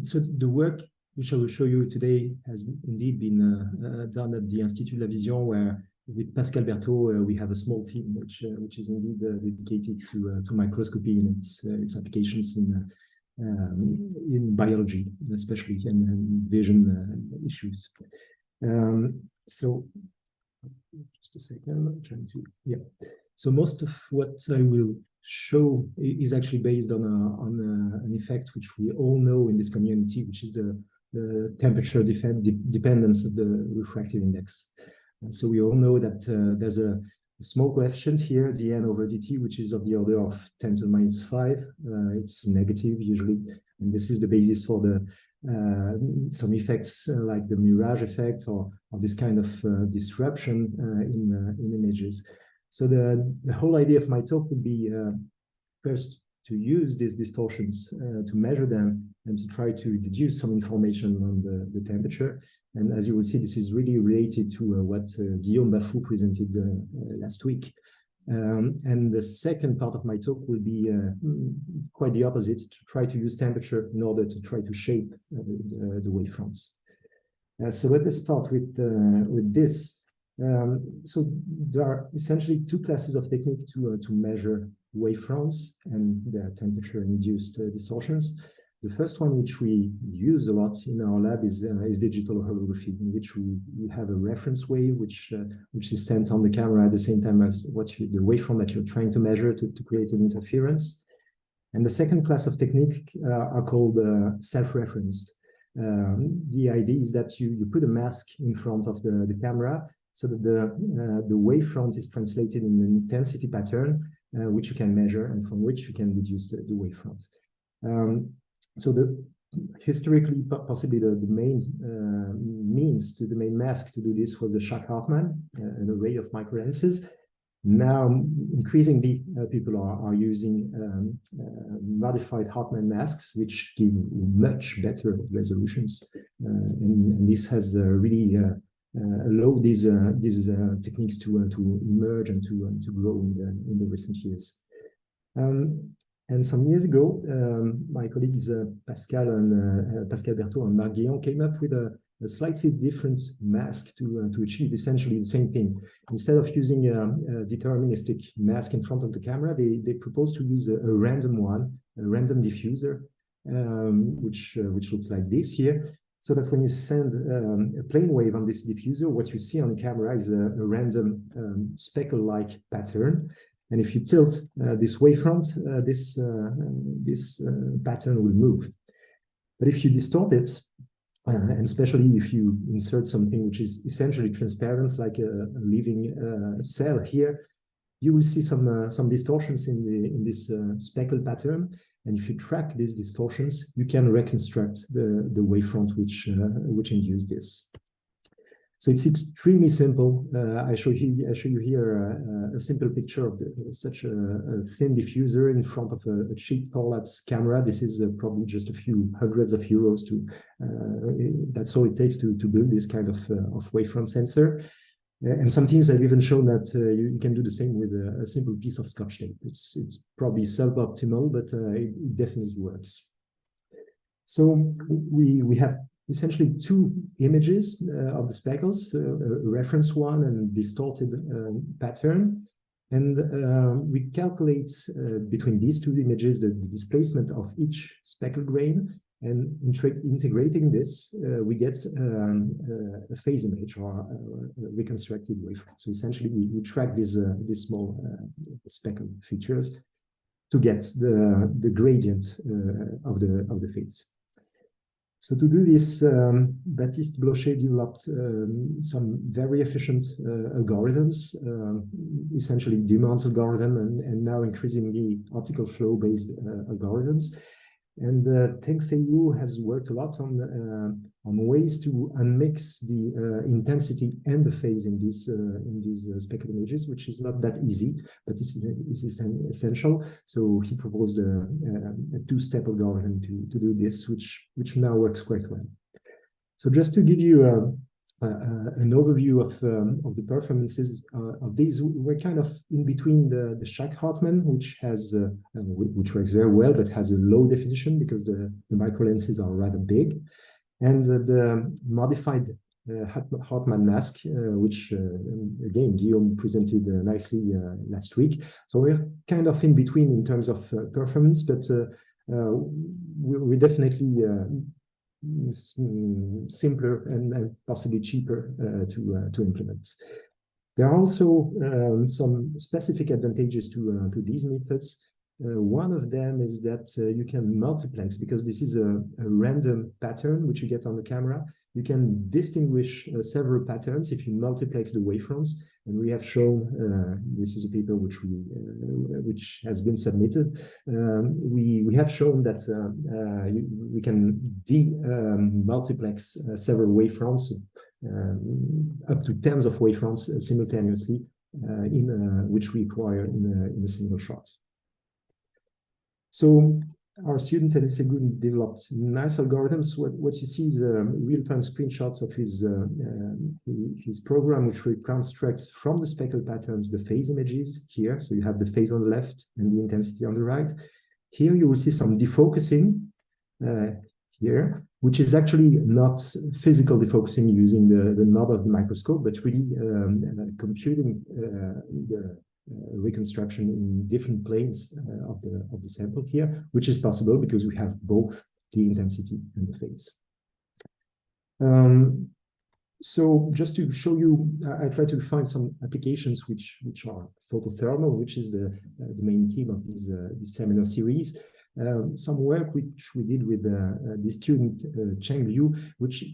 So the work which I will show you today has indeed been done at the Institut La Vision, where with Pascal Berthaud, we have a small team which is indeed dedicated to microscopy and its applications in biology, especially, and vision issues. So just a second, I'm trying to, yeah. So most of what I will show is actually based on an effect which we all know in this community, which is the temperature dependence of the refractive index. So we all know that there's a small coefficient here, dn/dt, which is of the order of 10 to the minus 5. It's negative usually, and this is the basis for the some effects like the mirage effect or this kind of disruption in images. So the whole idea of my talk would be first to use these distortions to measure them and to try to deduce some information on the temperature. And as you will see, this is really related to what Guillaume Bafou presented last week. And the second part of my talk will be quite the opposite, to try to use temperature in order to try to shape the wavefronts. So let us start with this. So there are essentially two classes of technique to measure wavefronts and their temperature-induced distortions. The first one, which we use a lot in our lab, is digital holography, in which we have a reference wave which is sent on the camera at the same time as the wavefront that you're trying to measure to create an interference. And the second class of technique are called self-referenced. The idea is that you put a mask in front of the camera so that the wavefront is translated in an intensity pattern, which you can measure and from which you can deduce the wavefront. So historically, possibly the main the main mask to do this was the Schack-Hartmann, an array of microlenses. Now, increasingly, people are using modified Hartmann masks, which give much better resolutions. And this has really allowed these techniques to emerge and to grow in the recent years. And some years ago, my colleagues Pascal Berthaud and Marc Guillon came up with a slightly different mask to achieve essentially the same thing. Instead of using a deterministic mask in front of the camera, they proposed to use a random one, a random diffuser, which looks like this here, so that when you send a plane wave on this diffuser, what you see on the camera is a random speckle-like pattern. And if you tilt this wavefront, this pattern will move. But if you distort it, and especially if you insert something which is essentially transparent, like a living cell here, you will see some distortions in this speckle pattern. And if you track these distortions, you can reconstruct the wavefront which induced this. So it's extremely simple. I show you here a simple picture of such a thin diffuser in front of a cheap Parallax camera. This is probably just a few hundreds of euros that's all it takes to build this kind of wavefront sensor. And some teams have even shown that you can do the same with a simple piece of Scotch tape. It's probably suboptimal, but it definitely works. So we have essentially two images of the speckles, a reference one and distorted pattern. And we calculate between these two images the displacement of each speckle grain. And integrating this, we get a phase image or a reconstructed wavefront. So essentially, we track these small speckle features to get the gradient of the phase. So to do this, Baptiste Blocher developed some very efficient algorithms, essentially Dumont algorithm, and now increasingly optical flow-based algorithms. And Teng Fei Wu has worked a lot on ways to unmix the intensity and the phase in these speckle images, which is not that easy, but it's essential. So he proposed a two-step algorithm to do this, which now works quite well. So just to give you an overview of the performances of these. We're kind of in between the Schack-Hartmann, which which works very well, but has a low definition because the micro lenses are rather big, and the modified Hartmann mask, which again Guillaume presented nicely last week. So we're kind of in between in terms of performance, but we're definitely simpler and possibly cheaper to implement. There are also some specific advantages to these methods. One of them is that you can multiplex, because this is a random pattern which you get on the camera. You can distinguish several patterns if you multiplex the wavefronts. And we have shown, this is a paper which has been submitted. We have shown that we can multiplex several wavefronts, up to tens of wavefronts simultaneously, which we acquire in a single shot. So our student Tessier developed nice algorithms. What you see is real-time screenshots of his program, which reconstructs from the speckle patterns the phase images here. So you have the phase on the left and the intensity on the right. Here you will see some defocusing here, which is actually not physical defocusing using the knob of the microscope, but really computing the reconstruction in different planes of the sample here, which is possible because we have both the intensity and the phase. So just to show you, I try to find some applications which are photothermal, which is the main theme of this seminar series. Some work which we did with the student Cheng Liu, which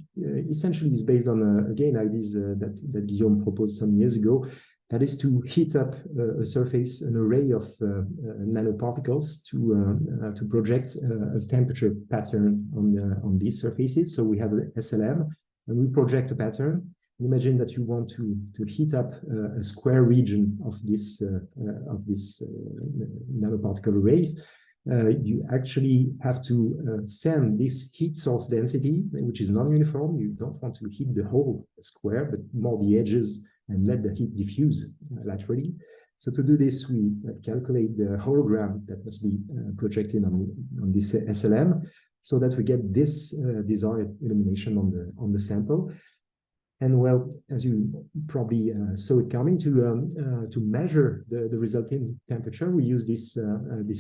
essentially is based on again ideas that Guillaume proposed some years ago. That is to heat up a surface, an array of nanoparticles to project a temperature pattern on these surfaces. So we have the SLM, and we project a pattern. Imagine that you want to heat up a square region of this nanoparticle arrays. You actually have to send this heat source density, which is non-uniform. You don't want to heat the whole square, but more the edges, and let the heat diffuse laterally. So to do this, we calculate the hologram that must be projected on this SLM, so that we get this desired illumination on the sample. And well, as you probably saw it coming, to measure the resulting temperature, we use this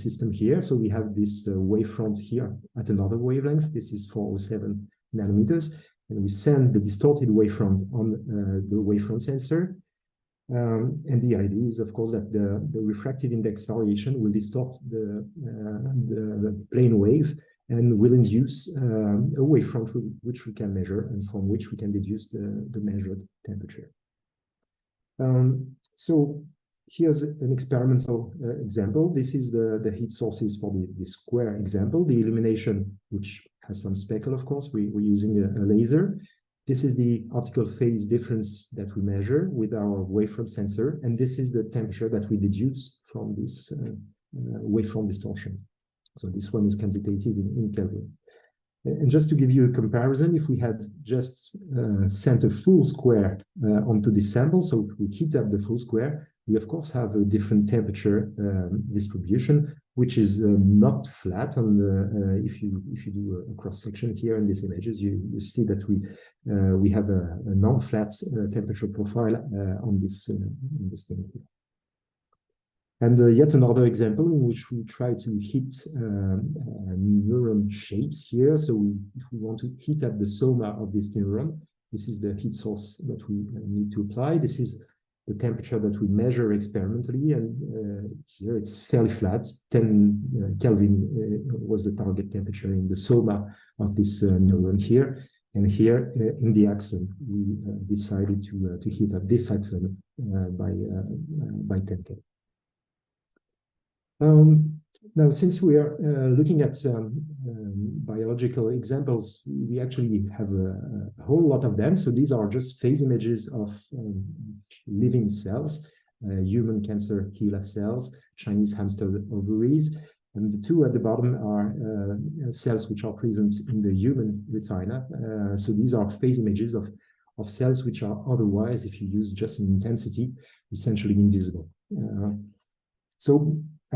system here. So we have this wavefront here at another wavelength. This is 407 nanometers. And we send the distorted wavefront on the wavefront sensor. And the idea is, of course, that the refractive index variation will distort the plane wave and will induce a wavefront which we can measure and from which we can deduce the measured temperature. So here's an experimental example. This is the heat sources for the square example. The illumination, which has some speckle, of course, we're using a laser. This is the optical phase difference that we measure with our wavefront sensor, and this is the temperature that we deduce from this wavefront distortion. So this one is quantitative in Kelvin. And just to give you a comparison, if we had just sent a full square onto this sample, so if we heat up the full square, we of course have a different temperature distribution, which is not flat on the if you do a cross section here in these images, you see that we have a non-flat temperature profile on this thing here. And yet another example in which we try to hit neuron shapes here. So if we want to heat up the soma of this neuron, this is the heat source that we need to apply. This is the temperature that we measure experimentally, and here it's fairly flat. 10 Kelvin was the target temperature in the soma of this neuron here. And here in the axon, we decided to heat up this axon by 10 Kelvin. Now, since we are looking at biological examples, we actually have a whole lot of them. So these are just phase images of living cells, human cancer HeLa cells, Chinese hamster ovaries, and the two at the bottom are cells which are present in the human retina. So these are phase images of of cells which are otherwise, if you use just an intensity, essentially invisible. So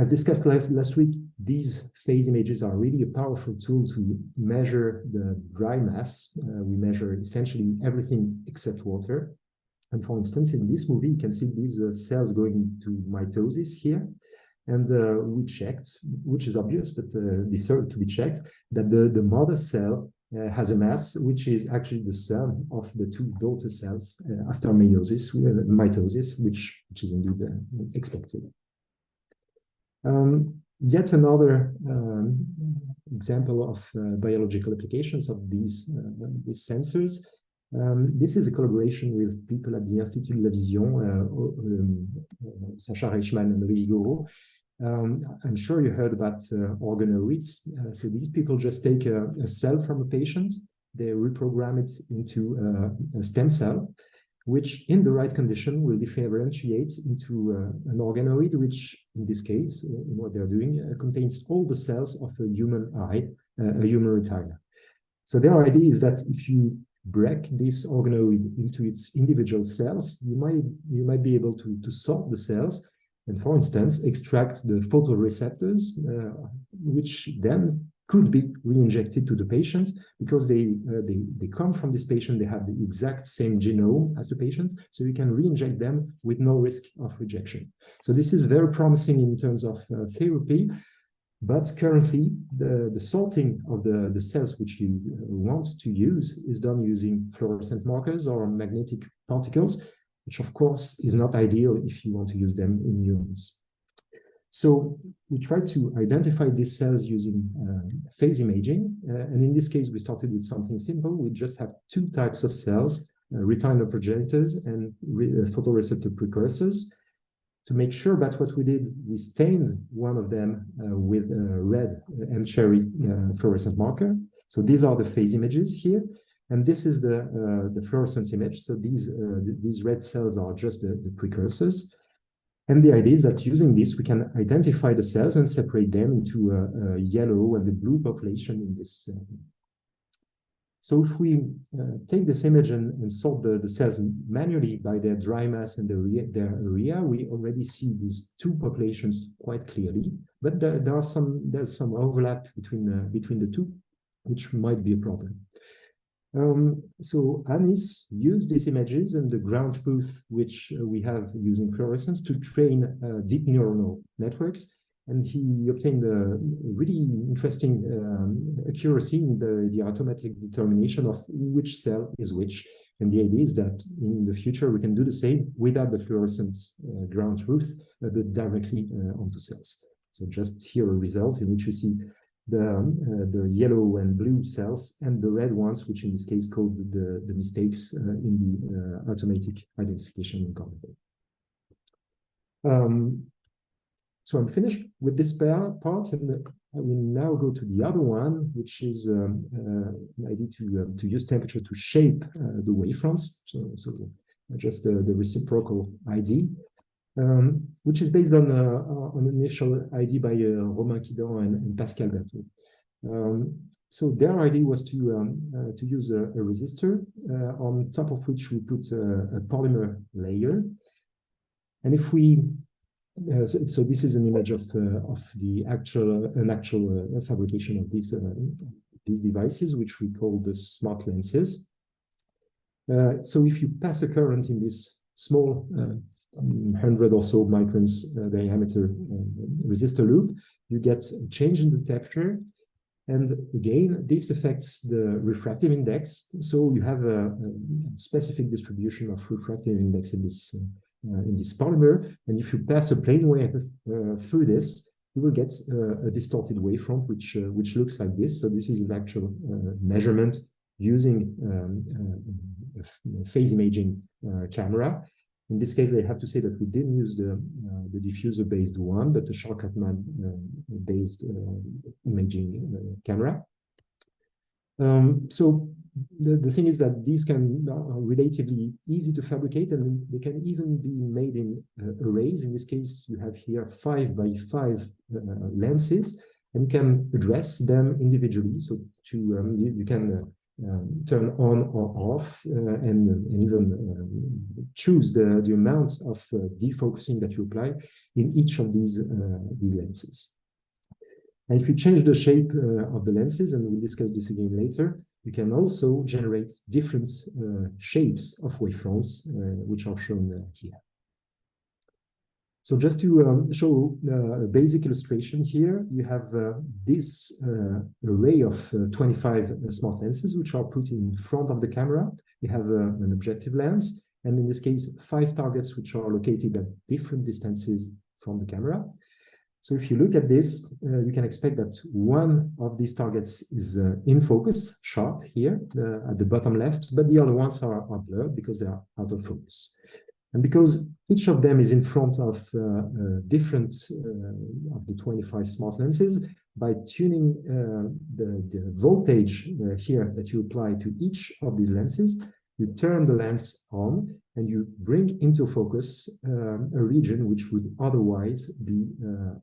as discussed last week, these phase images are really a powerful tool to measure the dry mass. We measure essentially everything except water. And for instance, in this movie, you can see these cells going to mitosis here. And we checked, which is obvious, but deserved to be checked, that the mother cell has a mass which is actually the sum of the two daughter cells after mitosis, which is indeed expected. Yet another example of biological applications of these sensors. This is a collaboration with people at the Institut de la Vision, Sacha Reichmann and Louis Goro. I'm sure you heard about organoids. So these people just take a cell from a patient, they reprogram it into a stem cell, which in the right condition will differentiate into an organoid, which in this case, in what they're doing, contains all the cells of a human eye, a human retina. So their idea is that if you break this organoid into its individual cells, you might be able to sort the cells and, for instance, extract the photoreceptors, which then could be re-injected to the patient because they come from this patient, they have the exact same genome as the patient, so you can re-inject them with no risk of rejection. So this is very promising in terms of therapy, but currently the sorting of the cells which you want to use is done using fluorescent markers or magnetic particles, which of course is not ideal if you want to use them in humans. So we tried to identify these cells using phase imaging. And in this case, we started with something simple. We just have two types of cells, retinal progenitors and photoreceptor precursors. To make sure that what we did, we stained one of them with a red M-cherry fluorescent marker. So these are the phase images here. And this is the fluorescence image. So these red cells are just the precursors. And the idea is that using this, we can identify the cells and separate them into a yellow and the blue population in this. So if we take this image and sort the cells manually by their dry mass and their area, we already see these two populations quite clearly. But there's some overlap between the two, which might be a problem. So Anis used these images and the ground truth which we have using fluorescence to train deep neuronal networks, and he obtained a really interesting accuracy in the automatic determination of which cell is which. And the idea is that in the future we can do the same without the fluorescent ground truth, but directly onto cells. So just here a result in which you see the yellow and blue cells and the red ones, which in this case called the mistakes in the automatic identification algorithm. So I'm finished with this part, and I will now go to the other one, which is an idea to use temperature to shape the wavefronts. So just the reciprocal idea. Which is based on an initial idea by Romain Quidan and Pascal Berthaud. So their idea was to use a resistor on top of which we put a polymer layer. And if we, so this is an image of the actual fabrication of these devices, which we call the smart lenses. So if you pass a current in this small 100 or so microns diameter resistor loop, you get a change in the temperature. And again, this affects the refractive index. So you have a specific distribution of refractive index in this polymer. And if you pass a plane wave through this, you will get a distorted wavefront, which looks like this. So this is an actual measurement using a phase imaging camera. In this case, I have to say that we didn't use the diffuser-based one, but the Charcatman-based imaging camera. So the thing is that these are relatively easy to fabricate, and they can even be made in arrays. In this case, you have here 5 by 5 lenses, and you can address them individually. So you can turn on or off, and even choose the amount of defocusing that you apply in each of these lenses. And if you change the shape of the lenses, and we'll discuss this again later, you can also generate different shapes of wavefronts, which are shown here. So just to show a basic illustration here, you have this array of 25 smart lenses, which are put in front of the camera. You have an objective lens, and in this case, 5 targets which are located at different distances from the camera. So if you look at this, you can expect that one of these targets is in focus, sharp here at the bottom left, but the other ones are blurred because they are out of focus. And because each of them is in front of different of the 25 smart lenses, by tuning the voltage here that you apply to each of these lenses, you turn the lens on and you bring into focus a region which would otherwise be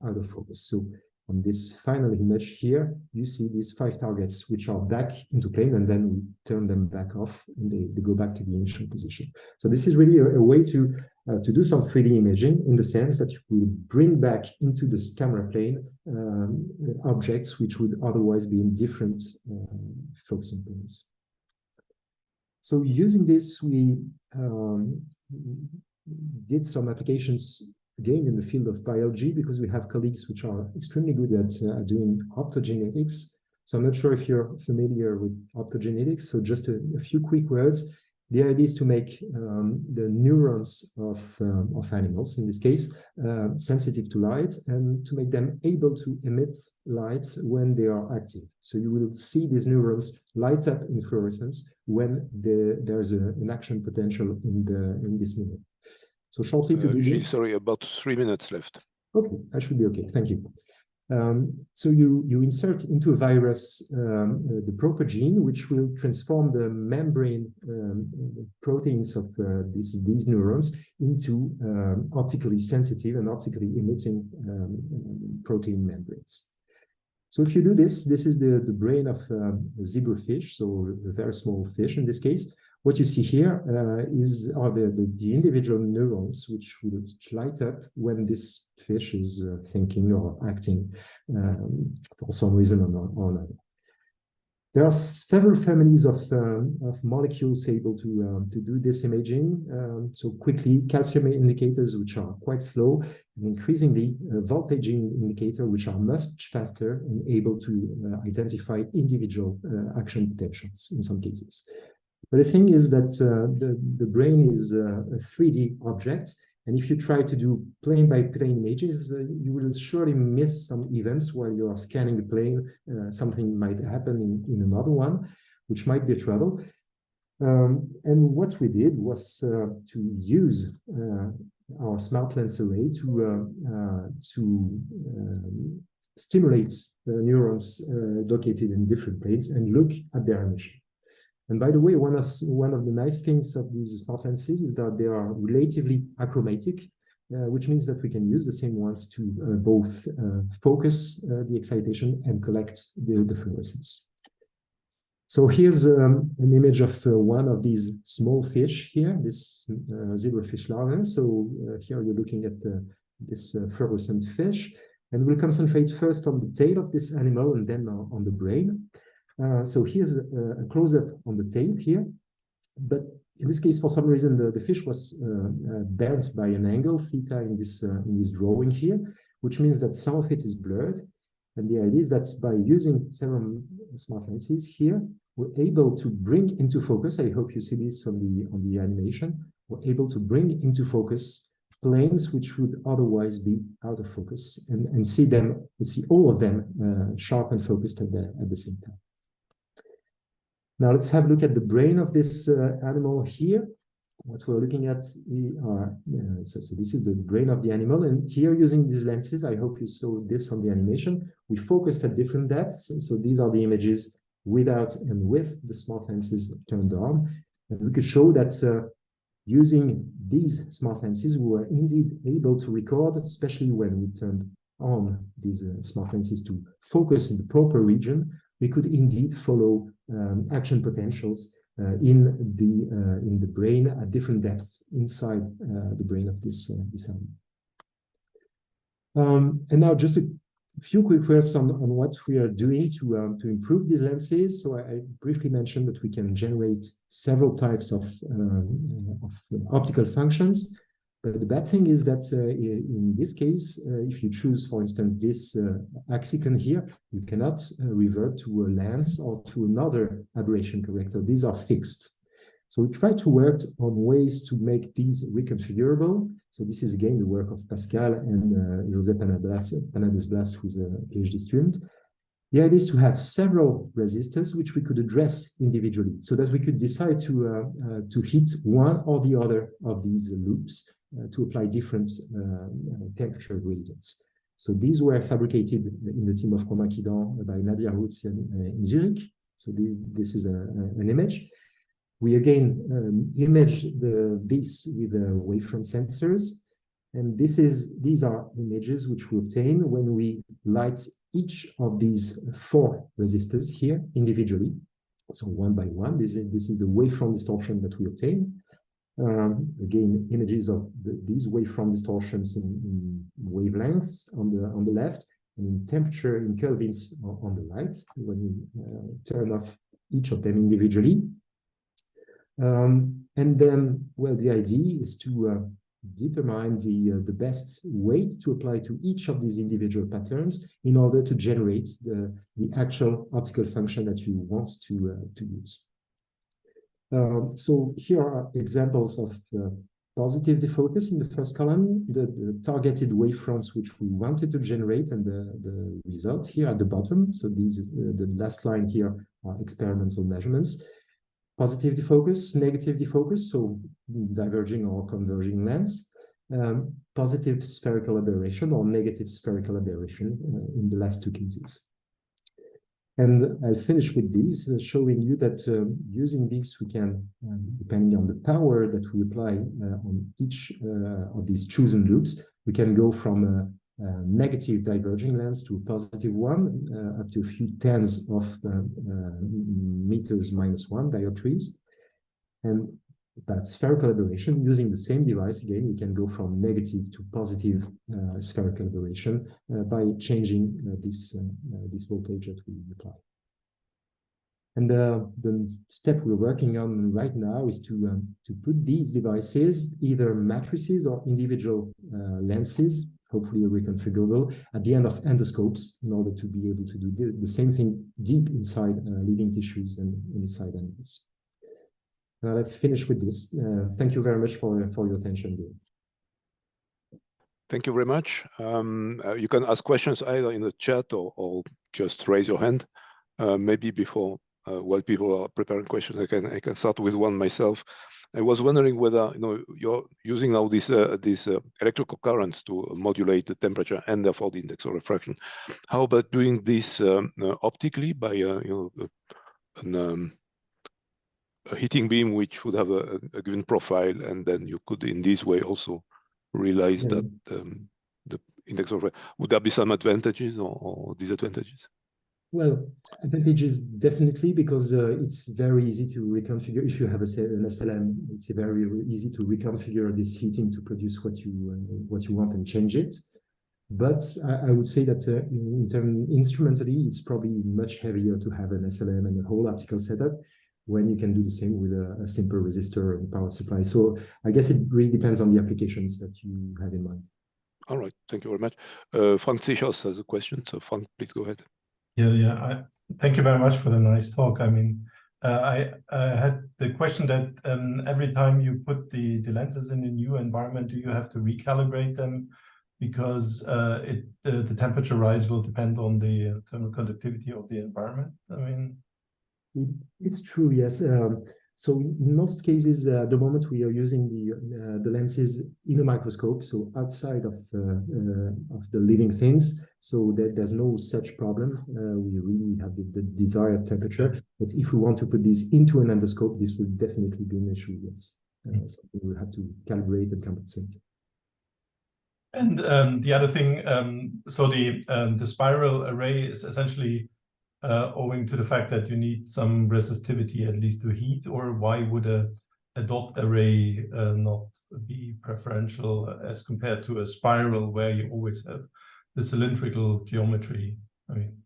out of focus. So on this final image here, you see these 5 targets which are back into plane, and then we turn them back off and they go back to the initial position. So this is really a way to do some 3D imaging, in the sense that you will bring back into the camera plane objects which would otherwise be in different focusing planes. So using this, we did some applications again in the field of biology, because we have colleagues which are extremely good at doing optogenetics. So I'm not sure if you're familiar with optogenetics, so just a few quick words. The idea is to make the neurons of animals, in this case, sensitive to light, and to make them able to emit light when they are active. So you will see these neurons light up in fluorescence when there's an action potential in this neuron. So shortly to do this... Sorry, about 3 minutes left. Okay, I should be okay, thank you. So you insert into a virus the proper gene, which will transform the membrane proteins of these neurons into optically sensitive and optically emitting protein membranes. So if you do this, this is the brain of a zebrafish, so a very small fish in this case. What you see here are the individual neurons which would light up when this fish is thinking or acting for some reason or another. There are several families of molecules able to do this imaging. So quickly, calcium indicators, which are quite slow, and increasingly voltage indicators, which are much faster and able to identify individual action potentials in some cases. But the thing is that the brain is a 3D object, and if you try to do plane-by-plane images, you will surely miss some events while you are scanning a plane. Something might happen in another one, which might be a trouble. And what we did was to use our smart lens array to stimulate neurons located in different planes and look at their emission. And by the way, one of the nice things of these smart lenses is that they are relatively achromatic, which means that we can use the same ones to both focus the excitation and collect the fluorescence. So here's an image of one of these small fish here, this zebrafish larva. So here you're looking at this fluorescent fish, and we'll concentrate first on the tail of this animal and then on the brain. So here's a close-up on the tail here, but in this case, for some reason, the fish was bent by an angle, theta, in this drawing here, which means that some of it is blurred. And the idea is that by using several smart lenses here, we're able to bring into focus, I hope you see this on the animation, we're able to bring into focus planes which would otherwise be out of focus, and see all of them sharp and focused at the same time. Now let's have a look at the brain of this animal here. What we're looking at are, so this is the brain of the animal, and here using these lenses, I hope you saw this on the animation, we focused at different depths. So these are the images without and with the smart lenses turned on. And we could show that using these smart lenses, we were indeed able to record, especially when we turned on these smart lenses to focus in the proper region, we could indeed follow action potentials in the brain at different depths inside the brain of this animal. And now just a few quick words on what we are doing to improve these lenses. So I briefly mentioned that we can generate several types of optical functions. But the bad thing is that in this case, if you choose, for instance, this axicon here, you cannot revert to a lens or to another aberration corrector. These are fixed. So we try to work on ways to make these reconfigurable. So this is again the work of Pascal and José Panades-Blas, who's a PhD student. The idea is to have several resistors which we could address individually, so that we could decide to hit one or the other of these loops to apply different temperature gradients. So these were fabricated in the team of Romain Quidan by Nadia Roots in Zurich. So this is an image. We again image this with wavefront sensors. And these are images which we obtain when we light each of these 4 resistors here individually. So one by one, this is the wavefront distortion that we obtain. Again, images of these wavefront distortions in wavelengths on the left, and in temperature in kelvins on the right, when we turn off each of them individually. And then, well, the idea is to determine the best weight to apply to each of these individual patterns in order to generate the actual optical function that you want to use. So here are examples of positive defocus in the first column, the targeted wavefronts which we wanted to generate, and the result here at the bottom. So these, the last line here are experimental measurements. Positive defocus, negative defocus, so diverging or converging lens, positive spherical aberration or negative spherical aberration in the last 2 cases. And I'll finish with these, showing you that using these, we can, depending on the power that we apply on each of these chosen loops, we can go from a negative diverging lens to a positive one, up to a few tens of meters -1 dioptries. And that spherical aberration, using the same device, again, we can go from negative to positive spherical aberration by changing this voltage that we apply. And the step we're working on right now is to put these devices, either matrices or individual lenses, hopefully reconfigurable, at the end of endoscopes in order to be able to do the same thing deep inside living tissues and inside animals. I've finished with this. Thank you very much for your attention. Thank you very much. You can ask questions either in the chat or just raise your hand. Maybe before, while people are preparing questions, I can start with one myself. I was wondering whether you're using now these electrical currents to modulate the temperature and therefore the index of refraction. How about doing this optically by a heating beam which would have a given profile, and then you could in this way also realize that the index of refraction? Would there be some advantages or disadvantages? Well, advantages definitely, because it's very easy to reconfigure. If you have an SLM, it's very easy to reconfigure this heating to produce what you want and change it. But I would say that instrumentally, it's probably much heavier to have an SLM and a whole optical setup when you can do the same with a simple resistor and power supply. So I guess it really depends on the applications that you have in mind. All right, thank you very much. Frank Zichos has a question, so Frank, please go ahead. Yeah. Thank you very much for the nice talk. I mean, I had the question that every time you put the lenses in a new environment, do you have to recalibrate them? Because the temperature rise will depend on the thermal conductivity of the environment. I mean, it's true, yes. So in most cases, the moment we are using the lenses in a microscope, so outside of the living things, so that there's no such problem. We really have the desired temperature. But if we want to put this into an endoscope, this will definitely be an issue, yes. Something we'll have to calibrate and compensate. And the other thing, so the spiral array is essentially owing to the fact that you need some resistivity at least to heat, or why would a dot array not be preferential as compared to a spiral where you always have the cylindrical geometry? I mean,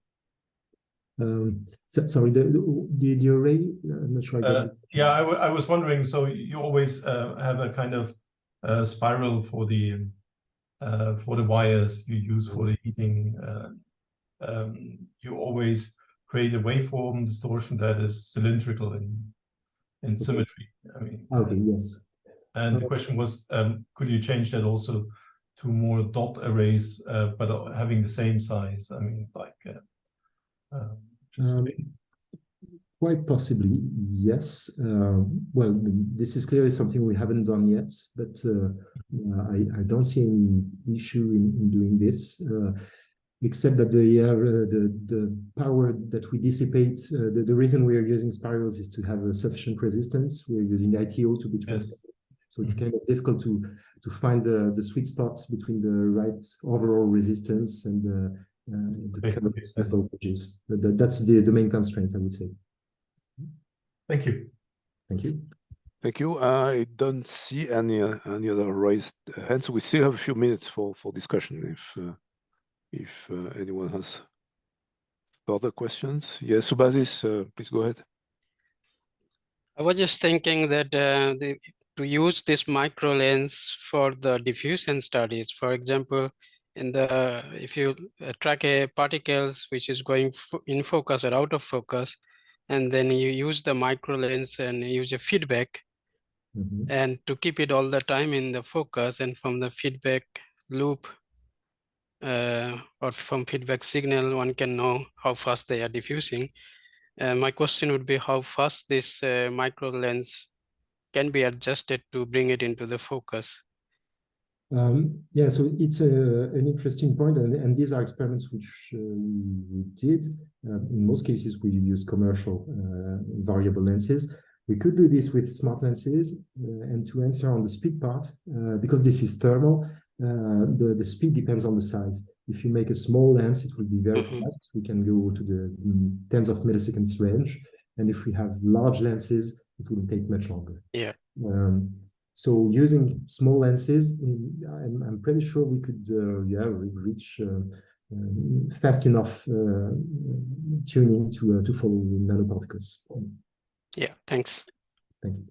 sorry, the array, I'm not sure I got it. Yeah, I was wondering, so you always have a kind of spiral for the wires you use for the heating. You always create a waveform distortion that is cylindrical in symmetry. I mean, okay, yes. And the question was, could you change that also to more dot arrays, but having the same size? I mean, like quite possibly, yes. Well, this is clearly something we haven't done yet, but I don't see any issue in doing this, except that the power that we dissipate, the reason we are using spirals is to have a sufficient resistance. We're using ITO to be transparent. Yes. So it's kind of difficult to find the sweet spot between the right overall resistance and the current voltages. That's the main constraint, I would say. Thank you. Thank you. Thank you. I don't see any other raised hands. We still have a few minutes for discussion if anyone has further questions. Yes, Subhasis, please go ahead. I was just thinking that to use this micro lens for the diffusion studies, for example, if you track a particles which is going in focus or out of focus, and then you use the micro lens and use a feedback, and to keep it all the time in the focus, and from the feedback loop or from feedback signal, one can know how fast they are diffusing. My question would be how fast this micro lens can be adjusted to bring it into the focus. Yeah, so it's an interesting point, and these are experiments which we did. In most cases, we use commercial variable lenses. We could do this with smart lenses, and to answer on the speed part, because this is thermal, the speed depends on the size. If you make a small lens, it will be very fast. We can go to the tens of milliseconds range, and if we have large lenses, it will take much longer. Yeah. So using small lenses, I'm pretty sure we could reach fast enough tuning to follow nanoparticles. Yeah, thanks. Thank you.